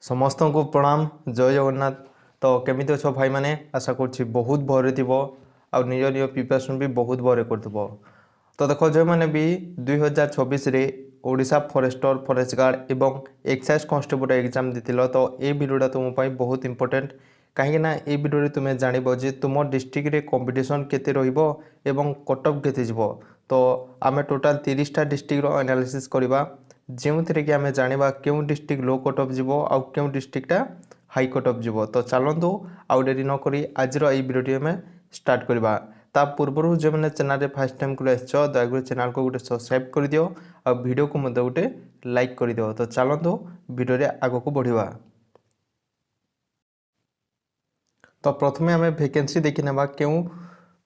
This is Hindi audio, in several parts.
समस्त को प्रणाम जय जगन्नाथ। तो केमिति अछ भाई माने आशा करछि बहुत भरे थिबो आ निज निज प्रिपरेशन भी बहुत भरे करथिबो। तो देखो जो मैंने भी 2026 रे ओडिशा फॉरेस्टर फॉरेस्ट गार्ड एवं एक्साइज कांस्टेबल एग्जाम देथिलो तो ए वीडियोटा तुम पई बहुत इंपोर्टेंट कहीं ना ए वीडियो रे तुमे जानिबो जे तुम डिस्ट्रिक्ट रे कंपटीशन केते रहिबो एवं कट ऑफ केते जिवो। तो आमे टोटल 30 टा डिस्ट्रिक्ट रो एनालिसिस करबा जो थे कि आम जाना क्यों डिस्ट्रिक्ट लो कट ऑफ जीवो आउ क्यों डिस्ट्रिक्टा हाई कट ऑफ जीवो। तो चलतु आउ डेरी नक आज भिडियोटी आम स्टार्ट करवा। ता पूर्व जो मैंने चैनल फर्स्ट टाइम को दयाकोरी चैनल को गोटे सब्सक्राइब कर दियो आ वीडियो को मत गोटे लाइक कर दियो। तो चलतु वीडियो आग को बढ़िया। तो प्रथमे आम वैकेंसी देखी ना क्यों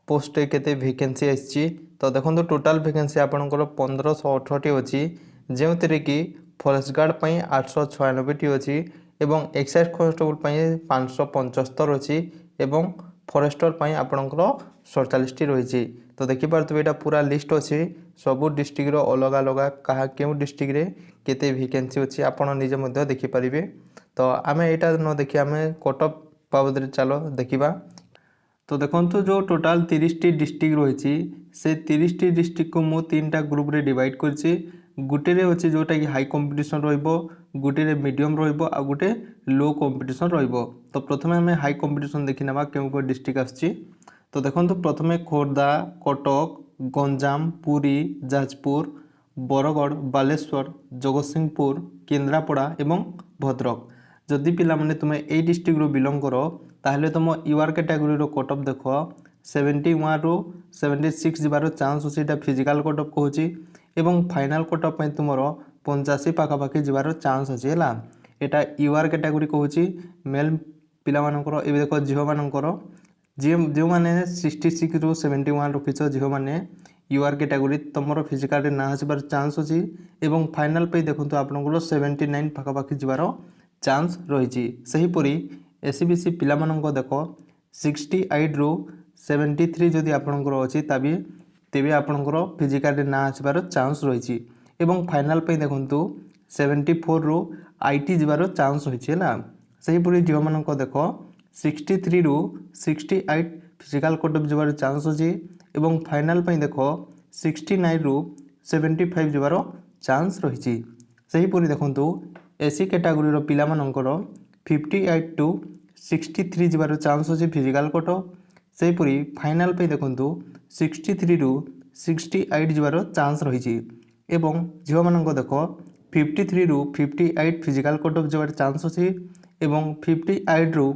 पोस्ट केते वैकेंसी आसी। तो देखो टोटाल वैकेंसी आपंकर 1518 अच्छी जो थे कि फॉरेस्ट गार्ड पर 896 अच्छी एवं एक्साइज कांस्टेबल पर 575 अच्छी एवं फॉरेस्टर पर आपंकर 47 रही। तो देखिपे यहाँ पूरा लिस्ट अच्छी सबू डिस्ट्रिक्ट अलग अलग क्या क्यों डिस्ट्रिक्ट रे केते वैकेंसी अच्छी आपड़ निजे देखिपारे। तो आम यहाँ न देखी आम कट ऑफ बाबद चलो देखा। तो देखो जो टोटाल 30 टी डिस्ट्रिक्ट रही से 30 टी डिस्ट्रिक्ट को मु 3टा ग्रुप रे डिवाइड करछि। गुटे रे अच्छे जोटा कि हाई कंपटीशन रहिबो, गुटे रे मीडियम रहिबो आ गुटे लो कंपटीशन रहिबो। तो प्रथमे हमें हाई कंपटीशन देखि नेबा केउ डिस्ट्रिक्ट आछि। तो देखो प्रथमे खोर्धा, कटक, गंजाम, पुरी, जाजपुर, बरगढ़, बालेश्वर, जगतसिंहपुर, केन्द्रापड़ा एवं भद्रक। जदि पिला माने तुमे ए डिस्ट्रिक्ट रो बिलोंग करो ताहले तुम यूआर कैटेगोरी रो कट ऑफ देख 71 रू 76 जीवार चांस अच्छी फिजिकल कट ऑफ कहूँ एवं फाइनाल कट ऑफ तुम 85 पाखापाखि जीवार चांस अच्छी है। यहाँ यूआर कैटेगोरी कहूँ मेल पिला मानकर ए देख झील मानकर जो मैंने 66 रू 71 रखीच झील मैंने यूआर कैटेगोरी तुम फिजिकाल ना आसबार चांस अच्छी एवं फाइनाल पे देखो आपंकर 79 पाखापाखि जीवार चांस रही। सेहीपरि एससीबीसी पिला मानक देख 68 रू 73 जदि आपंकर अच्छी तेबे आपंकर फिजिकाल ना आसबार चांस रही एवं फाइनाल पे देखु 74 रू 80 जीवार चांस रही है। सेहीपरि झील मानक देख 63 रू 68 फिजिकल कट ऑफ जीवार चांस अच्छी एवं फाइनाल पे देख 69 रू 75 जीवार चांस रही। सेहीपरि देखु एससी कैटेगोरी रो पिला मानकर 58 टू 63 जीवार चांस अच्छी फिजिकल कट ऑफ। सेहीपरि फाइनाल पे देखु 63 रू 68 जीवार चांस रही एवं झील मानक देख 53 रू 58 फिजिकल कट ऑफ जीवार चांस अच्छी एवं 58 रू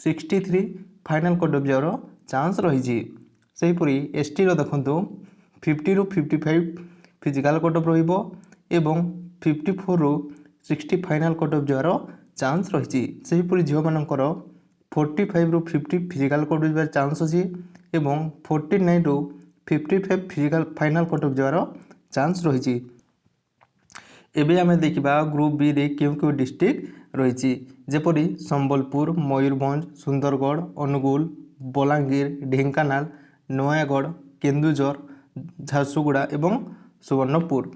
63 फाइनाल कट ऑफ जीवार चांस रही। सेहीपरि एसटी रो देखु 50 रू 55 फिजिकल कट ऑफ रहिबो एवं 54 रू 60 फाइनाल कट ऑफ जीवार चांस रही। सेहीपरि झील मानकर 45 रू 50 फिजिकल कट ऑफ जीवार चांस अच्छी एवं 49 रू 55 फिजिकल फाइनाल कट ऑफ जीवार चांस रही। एबे आमे देखिबा ग्रुप बी रे क्यों क्यों डिस्ट्रिक्ट रही जेपरि संबलपुर, मयूरभंज, सुंदरगढ़, अनुगुल, बलांगीर, ढेंकानाल, नयागढ़, केन्दुझर, झारसुगुड़ा एवं सुवर्णपुर।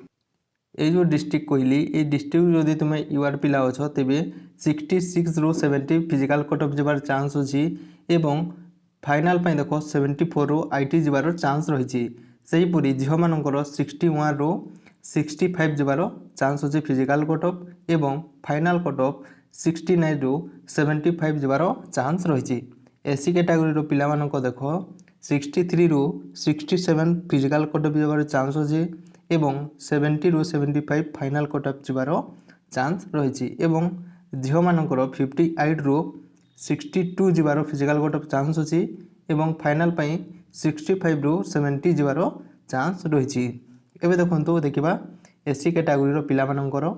ये जो डिस्ट्रिक्ट कहली ये डिस्ट्रिक्ट जदि तुम यूआर पिला अच्छ तेबे 66 रू 70 फिजिकल कट ऑफ जीवार चांस अच्छी एवं फाइनाल पे देख 74 रू 80 जीवार चांस रही। सेहीपरि झील मानकर 61 रू 65 जीवार चांस अच्छी फिजिकल कट ऑफ एवं फाइनाल कट ऑफ 69 रू 75 जीवार चांस रही। एससी कैटेगोरी रो पिला मानक देख 63 रू 67 फिजिकल कट ऑफ जीवार चांस अच्छी एवं 70 रू 75 फाइनाल कट ऑफ जीवार चांस रही एवं झील मानकर 58 रू 62 जीवार फिजिकल कट ऑफ चांस अच्छी एवं फाइनाल पे 65 रू 70 जीवार चांस रही। एबे देखो देखा एससी कैटेगोरी रो पिला मानकर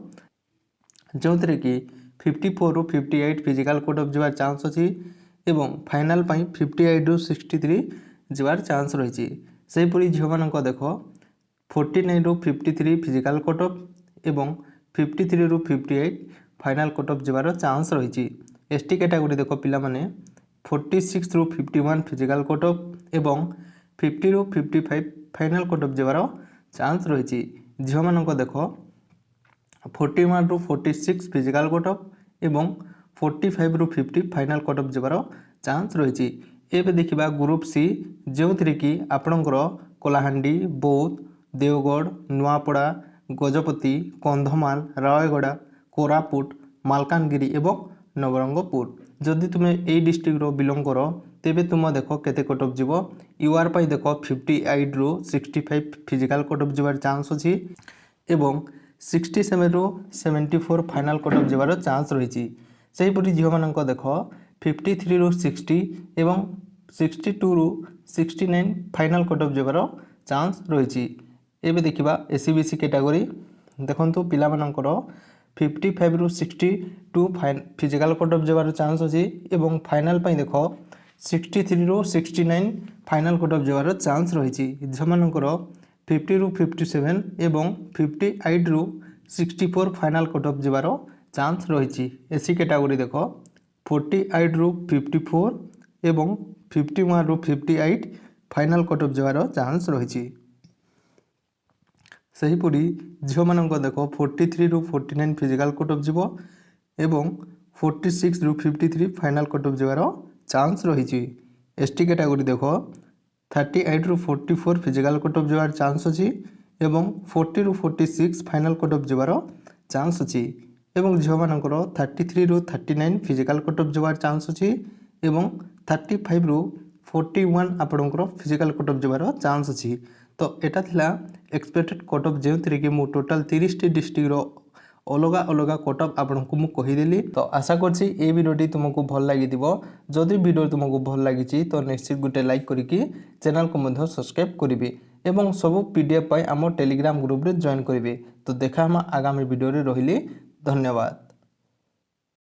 जो थे कि 54 रू 58 फिजिकल कट ऑफ जीवार चांस अच्छी एवं फाइनाल पे 58 रू 63 जीवार चांस रही। सेहीपरि झील मानक देख 49 रू 53 फिजिकल कट ऑफ एवं 53 रू 58 फाइनाल कट ऑफ जीवार चांस रही। एसटी कैटेगोरी देख पिला माने 46 रू 51 फिजिकल कट ऑफ एवं 50 रू 55 फाइनाल कट ऑफ जीवार चांस रही। झील मानक देख 41 रू 46 फिजिकल कट ऑफ एवं 45 रु 50 फाइनाल कट ऑफ जबार चांस रही। एबे देखिबा ग्रुप सी जो कि आपणकर कलाहांडी, बौद्ध, देवगढ़, नुआपड़ा, गजपति, कंधमाल, रायगड़ा, कोरापुट, मालकानगिरी एवं नवरंगपुर। जदि तुम ए डिस्ट्रिक्ट बिलोंग कर तेबे तुम देख केते कट ऑफ जीवो। यूआर पाई देख 58 रु 65 फिजिकल कट ऑफ जीवार चांस अछि एवं 67 रु 74 फाइनाल कट ऑफ जीवार चांस रही। सेहीपरि झील मानक देख 53 रु 60 एवं 62 रु 69 फाइनाल कट ऑफ जीवार चांस रही। एबे देखिबा एससीबीसी कैटेगरी देखंतु पिला मानकर 55 रु 62 फिजिकल कट ऑफ जबार चांस अछि एवं फाइनाल पाई देख 63 रु 69 फाइनाल कट ऑफ जबार चांस रही। झमानकर 50 रु 57 एवं 58 रु 64 फाइनाल कट ऑफ जबार चांस रही। एससी कैटेगरी देख 48 रु 54 एवं 51 रु 58 फाइनाल कट ऑफ जबार चांस रही। सेहीपरि झील मानक देख 43 रु 49 फिजिकल कट ऑफ जीव एवं 46 रु 53 फाइनाल कट ऑफ जबार चांस रही। एसटी कैटेगरी देख 38 रु 44 फिजिकल कट ऑफ जबार चांस अच्छी एवं 40 रु 46 फाइनाल कट ऑफ जबार चांस अच्छी एवं झील मानकर 33 रु 39 फिजिकल कट ऑफ जबार चांस अच्छी एवं 35 रु 41 आपणकर फिजिकल कट ऑफ जबार चांस अच्छी। तो एटा थिला एक्सपेक्टेड कट ऑफ जो कि मु टोटाल 30 टी डिस्ट्रिक्ट रो अलग अलग कट ऑफ आपको मुझे कहीदेली। तो आशा करछि ए वीडियोटी तुमको भल लगी। जदि वीडियो तुमको भल लगी तो निश्चित गोटे लाइक करिकी चैनल को मध्य सब्सक्राइब करिवे एवं सब पीडीएफ पाई आम टेलीग्राम ग्रुप रे जॉइन करिवे। तो देखा हम आगामी वीडियो रे रहिली। धन्यवाद।